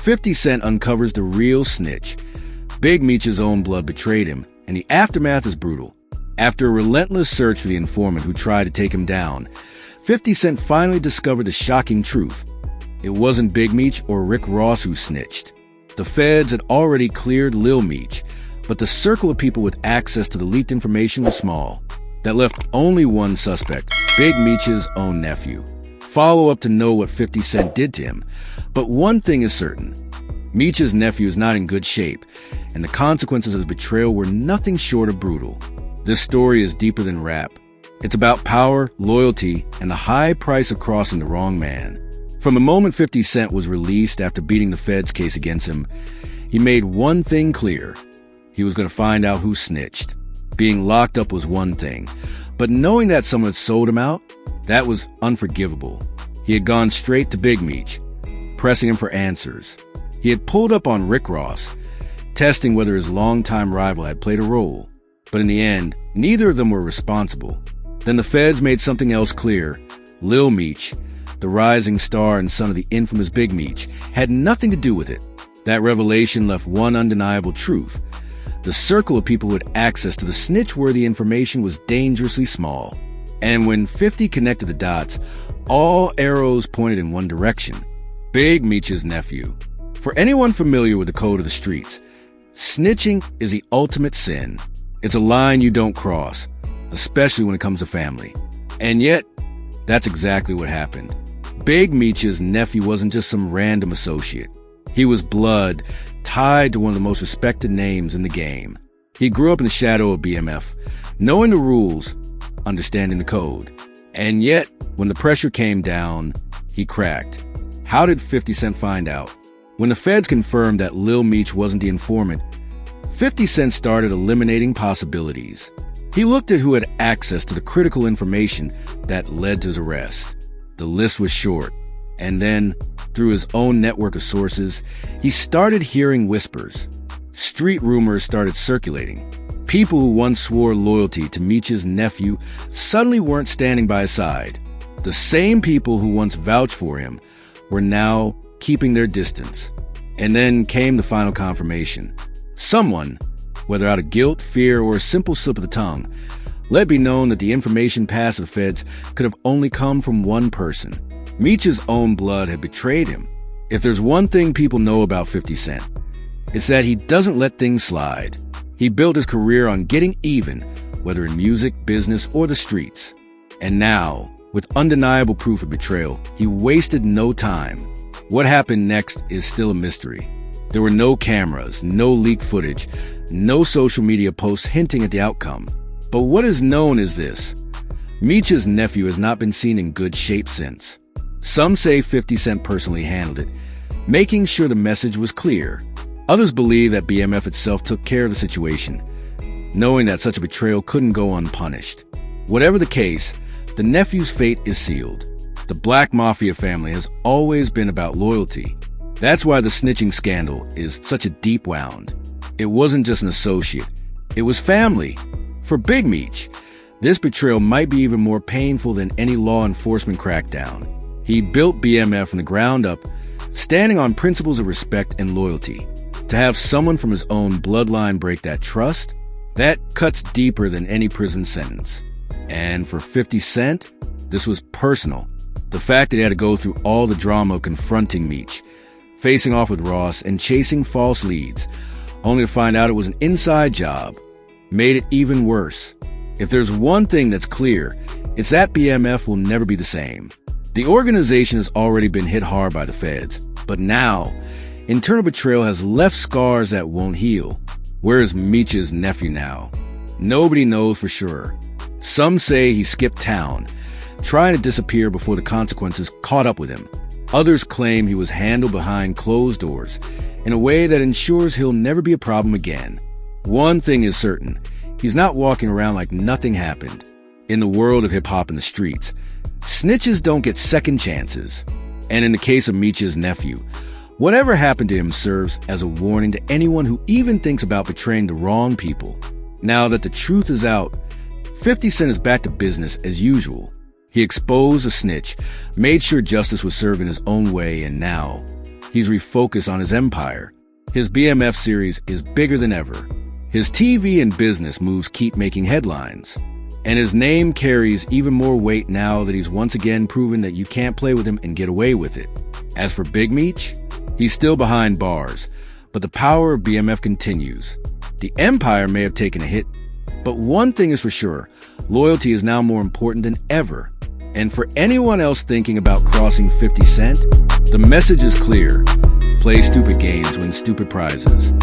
50 Cent uncovers the real snitch. Big Meech's own blood betrayed him, and the aftermath is brutal. After a relentless search for the informant who tried to take him down, 50 Cent finally discovered the shocking truth. It wasn't Big Meech or Rick Ross who snitched. The feds had already cleared Lil Meech, but the circle of people with access to the leaked information was small. That left only one suspect, Big Meech's own nephew. Follow up to know what 50 Cent did to him, but one thing is certain. Meech's nephew is not in good shape, and the consequences of his betrayal were nothing short of brutal. This story is deeper than rap. It's about power, loyalty, and the high price of crossing the wrong man. From the moment 50 Cent was released after beating the feds' case against him, he made one thing clear. He was going to find out who snitched. Being locked up was one thing, but knowing that someone had sold him out, that was unforgivable. He had gone straight to Big Meech, pressing him for answers. He had pulled up on Rick Ross, testing whether his longtime rival had played a role. But in the end, neither of them were responsible. Then the feds made something else clear. Lil Meech, the rising star and son of the infamous Big Meech, had nothing to do with it. That revelation left one undeniable truth. The circle of people who had access to the snitch-worthy information was dangerously small. And when 50 connected the dots, all arrows pointed in one direction. Big Meech's nephew. For anyone familiar with the code of the streets, snitching is the ultimate sin. It's a line you don't cross, especially when it comes to family. And yet, that's exactly what happened. Big Meech's nephew wasn't just some random associate. He was blood tied to one of the most respected names in the game. He grew up in the shadow of BMF, knowing the rules, understanding the code. And yet, when the pressure came down, he cracked. How did 50 Cent find out? When the feds confirmed that Lil Meech wasn't the informant, 50 Cent started eliminating possibilities. He looked at who had access to the critical information that led to his arrest. The list was short. And then, through his own network of sources, he started hearing whispers. Street rumors started circulating. People who once swore loyalty to Meech's nephew suddenly weren't standing by his side. The same people who once vouched for him were now keeping their distance. And then came the final confirmation. Someone, whether out of guilt, fear, or a simple slip of the tongue, let it be known that the information passed to the feds could have only come from one person. Meech's own blood had betrayed him. If there's one thing people know about 50 Cent, it's that he doesn't let things slide. He built his career on getting even, whether in music, business, or the streets. And now, with undeniable proof of betrayal, he wasted no time. What happened next is still a mystery. There were no cameras, no leaked footage, no social media posts hinting at the outcome. But what is known is this. Meech's nephew has not been seen in good shape since. Some say 50 Cent personally handled it, making sure the message was clear. Others believe that BMF itself took care of the situation, knowing that such a betrayal couldn't go unpunished. Whatever the case, the nephew's fate is sealed. The Black Mafia family has always been about loyalty. That's why the snitching scandal is such a deep wound. It wasn't just an associate. It was family. For Big Meech, this betrayal might be even more painful than any law enforcement crackdown. He built BMF from the ground up, standing on principles of respect and loyalty. To have someone from his own bloodline break that trust, that cuts deeper than any prison sentence. And for 50 Cent, this was personal. The fact that he had to go through all the drama of confronting Meech, facing off with Ross, and chasing false leads, only to find out it was an inside job, made it even worse. If there's one thing that's clear, it's that BMF will never be the same. The organization has already been hit hard by the feds, but now, internal betrayal has left scars that won't heal. Where is Meech's nephew now? Nobody knows for sure. Some say he skipped town, trying to disappear before the consequences caught up with him. Others claim he was handled behind closed doors in a way that ensures he'll never be a problem again. One thing is certain, he's not walking around like nothing happened. In the world of hip-hop and the streets, snitches don't get second chances. And in the case of Meech's nephew, whatever happened to him serves as a warning to anyone who even thinks about betraying the wrong people. Now that the truth is out, 50 Cent is back to business as usual. He exposed a snitch, made sure justice was served in his own way, and now he's refocused on his empire. His BMF series is bigger than ever. His TV and business moves keep making headlines. And his name carries even more weight now that he's once again proven that you can't play with him and get away with it. As for Big Meech, he's still behind bars, but the power of BMF continues. The empire may have taken a hit, but one thing is for sure, loyalty is now more important than ever. And for anyone else thinking about crossing 50 Cent, the message is clear. Play stupid games, win stupid prizes.